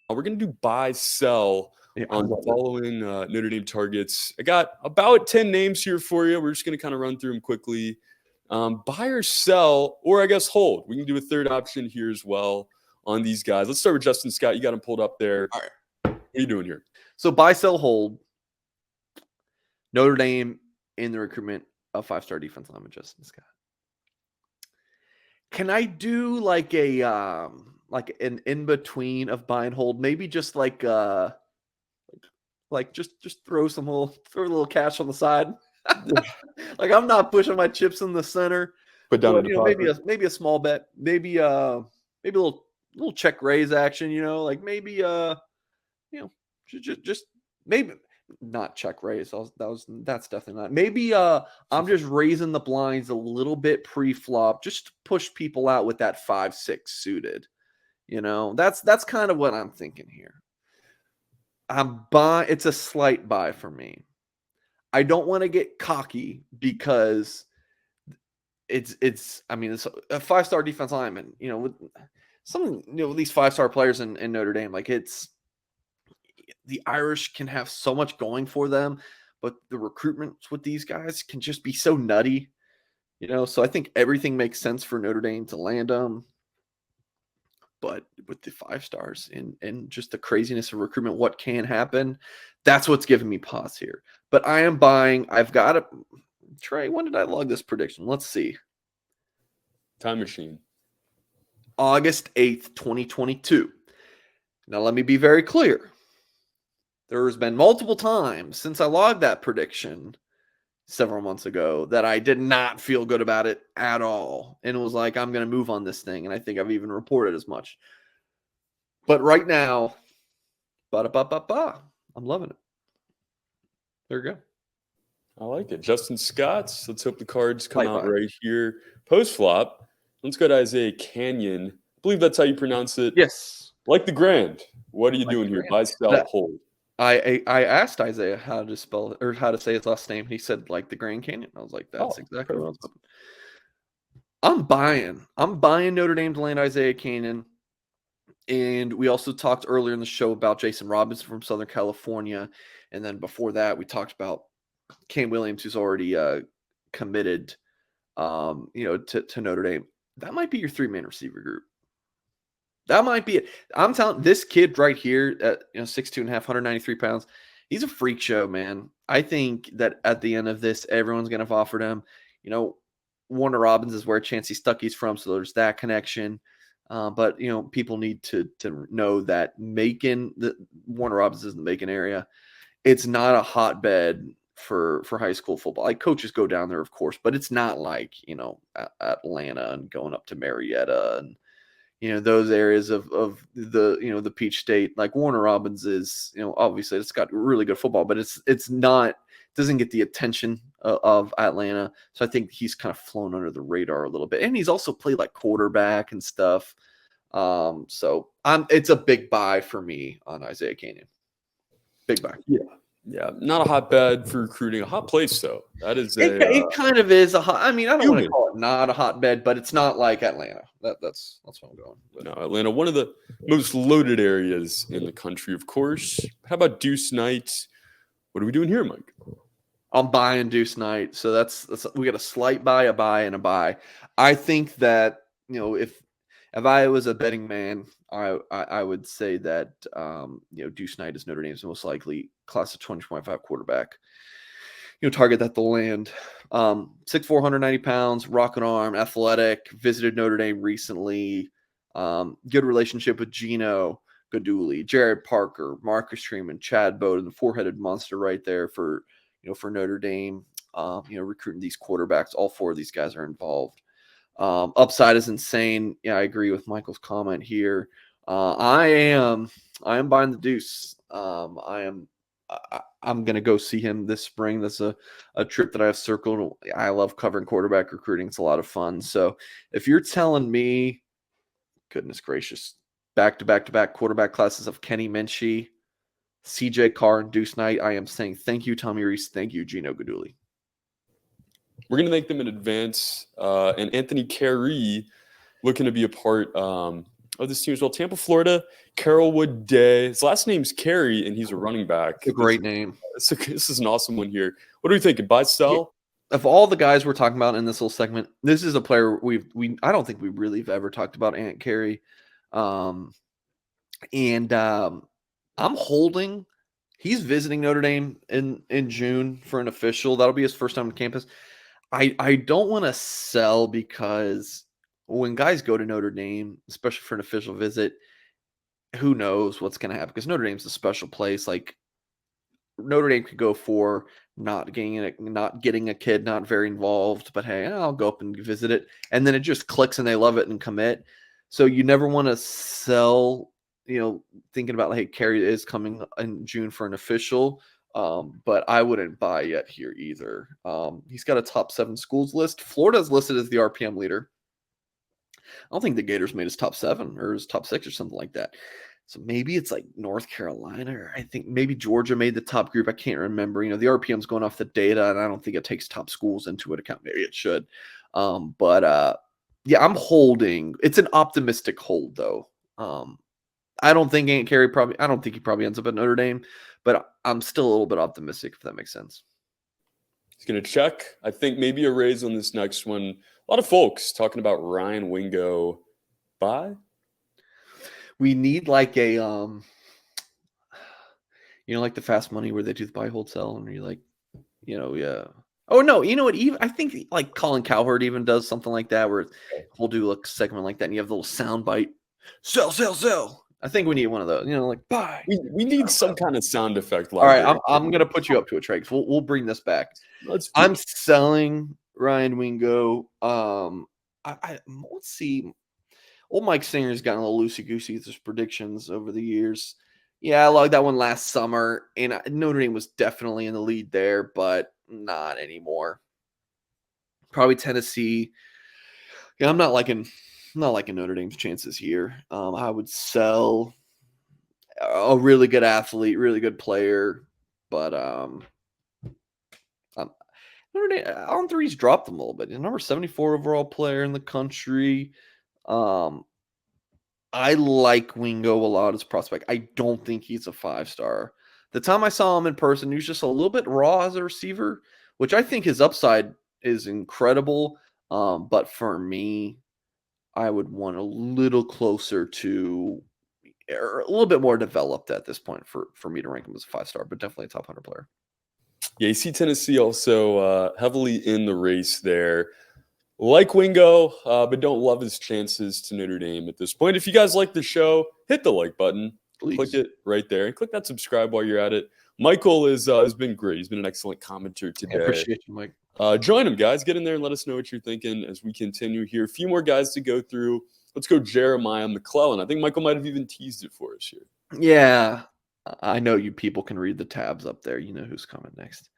We're going to do buy, sell Yeah, on the following Notre Dame targets. I got about 10 names here for you. We're just going to kind of run through them quickly. Buy or sell, or I guess hold. We can do a third option here as well on these guys. Let's start with Justin Scott. You got him pulled up there. All right. What are you doing here? So buy, sell, hold. Notre Dame in the recruitment of 5-star defense lineman Justin Scott. Can I do like a an in between of buy and hold? Maybe just like just throw a little cash on the side. Like I'm not pushing my chips in the center. Put down But, a deposit. maybe a small bet, maybe a little check raise action. Like maybe just maybe not check raise. That's definitely not. Maybe I'm just raising the blinds a little bit pre-flop, just to push people out with that 5-6 suited. That's kind of what I'm thinking here. It's a slight buy for me. I don't want to get cocky because it's a 5-star defense lineman, with some, these 5-star players in Notre Dame, like the Irish can have so much going for them, but the recruitments with these guys can just be so nutty, so I think everything makes sense for Notre Dame to land them. But with the 5 stars and just the craziness of recruitment, what can happen, that's what's giving me pause here. But I am buying. I've got a Trey. When did I log this prediction? Let's see. Time machine. August 8th, 2022. Now, let me be very clear. There's been multiple times since I logged that prediction several months ago that I did not feel good about it at all. And it was like, I'm going to move on this thing. And I think I've even reported as much. But right now, I'm loving it. There you go. I like it. Justin Scott's. Let's hope the cards come out right here. Post flop. Let's go to Isaiah Kanan. I believe that's how you pronounce it. Yes. Like the Grand. What are you doing here? Buy, sell, hold. I asked Isaiah how to spell it, or how to say his last name. He said like the Grand Canyon. I was like, that's exactly what I was hoping. I'm buying Notre Dame to land Isaiah Kanan. And we also talked earlier in the show about Jason Robinson from Southern California. And then before that, we talked about Cam Williams, who's already committed to Notre Dame. That might be your 3-man receiver group. That might be it. I'm telling this kid right here at 6'2.5", 193 pounds. He's a freak show, man. I think that at the end of this, everyone's going to have offered him. Warner Robins is where Chancey Stuckey's from, so there's that connection. But people need to know that Warner Robins is in the Macon area. It's not a hotbed for high school football. Like coaches go down there, of course, but it's not like Atlanta and going up to Marietta and those areas of the the Peach State. Like Warner Robins is obviously it's got really good football, but it's not, doesn't get the attention of Atlanta. So I think he's kind of flown under the radar a little bit, and he's also played like quarterback and stuff. So it's a big buy for me on Isaiah Kanan. Big buy. Yeah, not a hotbed for recruiting. A hot place, though. That is it kind of is a hot. I mean, I don't want to call it not a hotbed, but it's not like Atlanta. That's what I'm going with. No, Atlanta, one of the most loaded areas in the country, of course. How about Deuce Knight? What are we doing here, Mike? I'm buying Deuce Knight. So that's we got a slight buy, a buy, and a buy. I think that if I was a betting man, I would say that Deuce Knight is Notre Dame's most likely class of 2025 quarterback. Target that they'll land. 6'4", 190 pounds, rocket arm, athletic. Visited Notre Dame recently. Good relationship with Gino Gaduli, Jared Parker, Marcus Freeman, Chad Bowden, the four-headed monster right there for Notre Dame. Recruiting these quarterbacks. All 4 of these guys are involved. Upside is insane. Yeah, I agree with Michael's comment here. I am buying the Deuce. I'm going to go see him this spring. That's a trip that I have circled. I love covering quarterback recruiting. It's a lot of fun. So if you're telling me, goodness gracious, back-to-back quarterback classes of Kenny Minchie, CJ Carr, and Deuce Knight, I am saying thank you, Tommy Reese. Thank you, Gino Gaduli. We're going to make them in advance. And Anthony Carey looking to be a part of this team as well. Tampa, Florida, Carrollwood Day. His last name's Carey, and he's a running back. It's a great name. This is an awesome one here. What are we thinking? Buy, sell? Of all the guys we're talking about in this little segment, this is a player I don't think we really have ever talked about, Ant Carey. I'm holding. He's visiting Notre Dame in June for an official. That'll be his first time on campus. I don't want to sell because when guys go to Notre Dame, especially for an official visit, who knows what's going to happen? Because Notre Dame's a special place. Like Notre Dame could go for not getting a kid, not very involved, but hey, I'll go up and visit it, and then it just clicks and they love it and commit. So you never want to sell. Thinking about hey, Carey is coming in June for an official. But I wouldn't buy yet here either. He's got a top 7 schools list. Florida's listed as the RPM leader. I don't think the Gators made his top 7 or his top 6 or something like that. So maybe it's like North Carolina, or I think maybe Georgia made the top group. I can't remember. The RPM's going off the data, and I don't think it takes top schools into account. Maybe it should. Yeah, I'm holding. It's an optimistic hold, though. I don't think Ant Carey I don't think he probably ends up at Notre Dame, but I'm still a little bit optimistic, if that makes sense. He's going to check. I think maybe a raise on this next one. A lot of folks talking about Ryan Wingo. Buy? We need like a, like the fast money where they do the buy, hold, sell, and you're like, yeah. Oh, no, you know what? Even I think like Colin Cowherd even does something like that where we'll do a segment like that, and you have the little sound bite. Sell, sell, sell. I think we need one of those, like buy. We need some kind of sound effect. All right, I'm going to put you up to it, Trey. We'll bring this back. I'm selling Ryan Wingo. Let's see. Old Mike Singer's gotten a little loosey-goosey with his predictions over the years. Yeah, I logged that one last summer, and Notre Dame was definitely in the lead there, but not anymore. Probably Tennessee. Yeah, I'm not liking Notre Dame's chances here. I would sell a really good athlete, really good player, but Notre Dame on threes dropped them a little bit. Number 74 overall player in the country. I like Wingo a lot as a prospect. I don't think he's a 5-star. The time I saw him in person, he was just a little bit raw as a receiver, which I think his upside is incredible. But for me, I would want a little closer to, or a little bit more developed at this point for me to rank him as a 5-star, but definitely a top 100 player. Yeah, you see Tennessee also heavily in the race there. Like Wingo, but don't love his chances to Notre Dame at this point. If you guys like the show, hit the like button. Please. Click it right there and click that subscribe while you're at it. Michael has been great. He's been an excellent commenter today. I appreciate you, Mike. Join him, guys. Get in there and let us know what you're thinking as we continue here. A few more guys to go through. Let's go Jeremiah McClellan. I think Michael might have even teased it for us here. Yeah, I know you people can read the tabs up there. You know who's coming next.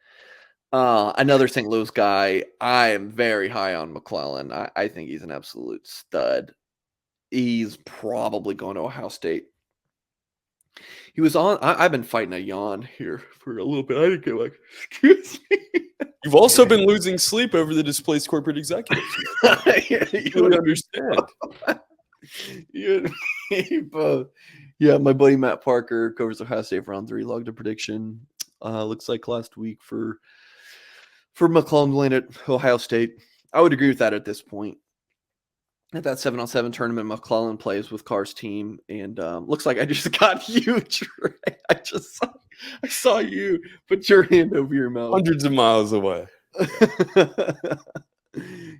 Another St. Louis guy. I am very high on McClellan. I think he's an absolute stud. He's probably going to Ohio State. He was on. I've been fighting a yawn here for a little bit. I didn't get like, excuse me. You've also been losing sleep over the displaced corporate executives. You really understand. You and me both. Yeah, my buddy Matt Parker covers Ohio State for round 3. Logged a prediction. Looks like last week for McClellan lane at Ohio State. I would agree with that at this point. At that 7-on-7 tournament, McClellan plays with Carr's team, and looks like I just got you, Trey. I saw you put your hand over your mouth. Hundreds of miles away.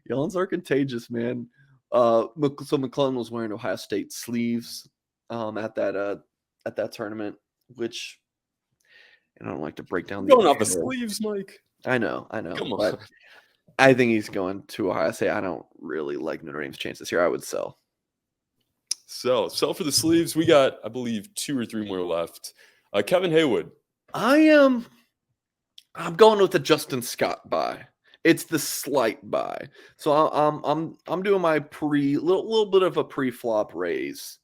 Yawns are contagious, man. So McClellan was wearing Ohio State sleeves at that tournament, which I don't like to break down. Going off the sleeves, Mike. I know. Come on. But I think he's going to Ohio State. I don't really like Notre Dame's chances here. I would sell. Sell for the sleeves. We got, I believe, 2 or 3 more left. Kevin Haywood. I'm going with the Justin Scott buy. It's the slight buy. So I'm doing my little bit of a pre-flop raise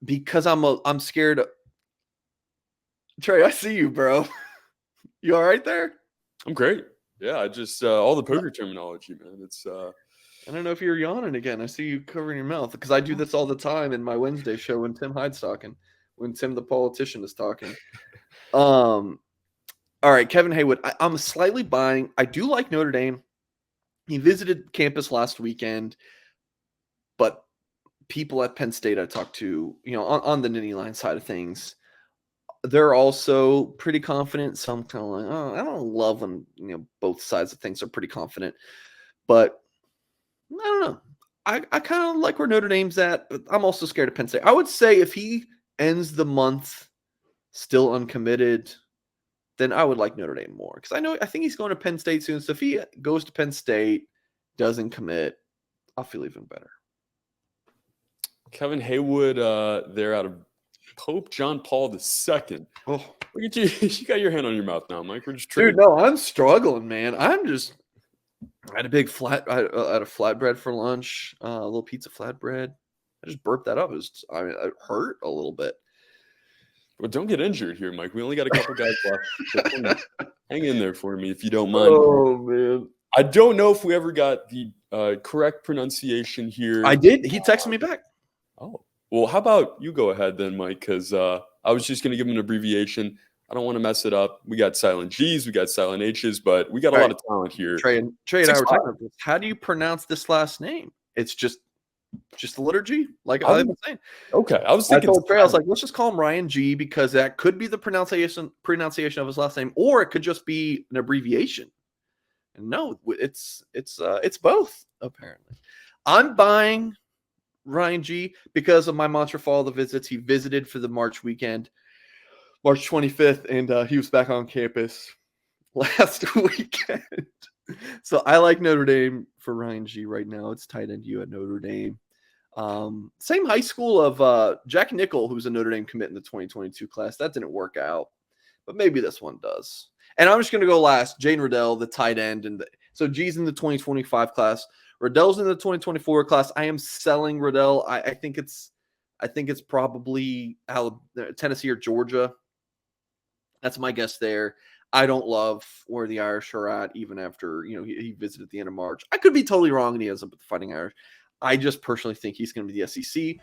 because I'm scared. Trey, I see you, bro. You all right there? I'm great. Yeah, I just all the poker terminology, man. It's I don't know if you're yawning again. I see you covering your mouth because I do this all the time in my Wednesday show when Tim Hyde's talking, when Tim the politician is talking. All right, Kevin Haywood. I'm slightly buying. I do like Notre Dame. He visited campus last weekend, but people at Penn State I talked to, on the Nittany Lion side of things, they're also pretty confident. Some kind of like, oh, I don't love when both sides of things are pretty confident, but I don't know. I kind of like where Notre Dame's at, but I'm also scared of Penn State. I would say if he ends the month still uncommitted, then I would like Notre Dame more because I think he's going to Penn State soon. So if he goes to Penn State, doesn't commit, I'll feel even better. Kevin Haywood, there out of Pope John Paul II. Oh, look at you! You got your hand on your mouth now, Mike. We're just dude. No, I'm struggling, man. I had a big I had a flatbread for lunch, a little pizza flatbread. I just burped that up. It hurt a little bit. Well, don't get injured here, Mike. We only got a couple guys left. Hang in there for me if you don't mind. Oh, man. I don't know if we ever got the correct pronunciation here. I did. He texted me back. Oh, well, how about you go ahead then, Mike? Because I was just going to give him an abbreviation. I don't want to mess it up. We got silent G's, we got silent H's, but we got a lot of talent here. Trey and I were talking about this. How do you pronounce this last name? It's just the liturgy, like I've been saying. Okay, I was thinking. I told Trey, I was like, let's just call him Ryan G because that could be the pronunciation of his last name, or it could just be an abbreviation. And no, it's both apparently. I'm buying Ryan G because of my mantra for all the visits. He visited for the March weekend, March 25th, and he was back on campus last weekend. So I like Notre Dame for Ryan G right now. It's tight end U at Notre Dame. Same high school of Jack Nickel, who's a Notre Dame commit in the 2022 class. That didn't work out, but maybe this one does. And I'm just going to go last. Jaden Reddell, the tight end. So G's in the 2025 class. Reddell's in the 2024 class. I am selling Reddell. I think it's probably Tennessee or Georgia. That's my guess there. I don't love where the Irish are at, even after he visited at the end of March. I could be totally wrong, and he ends up with the Fighting Irish. I just personally think he's going to be the SEC.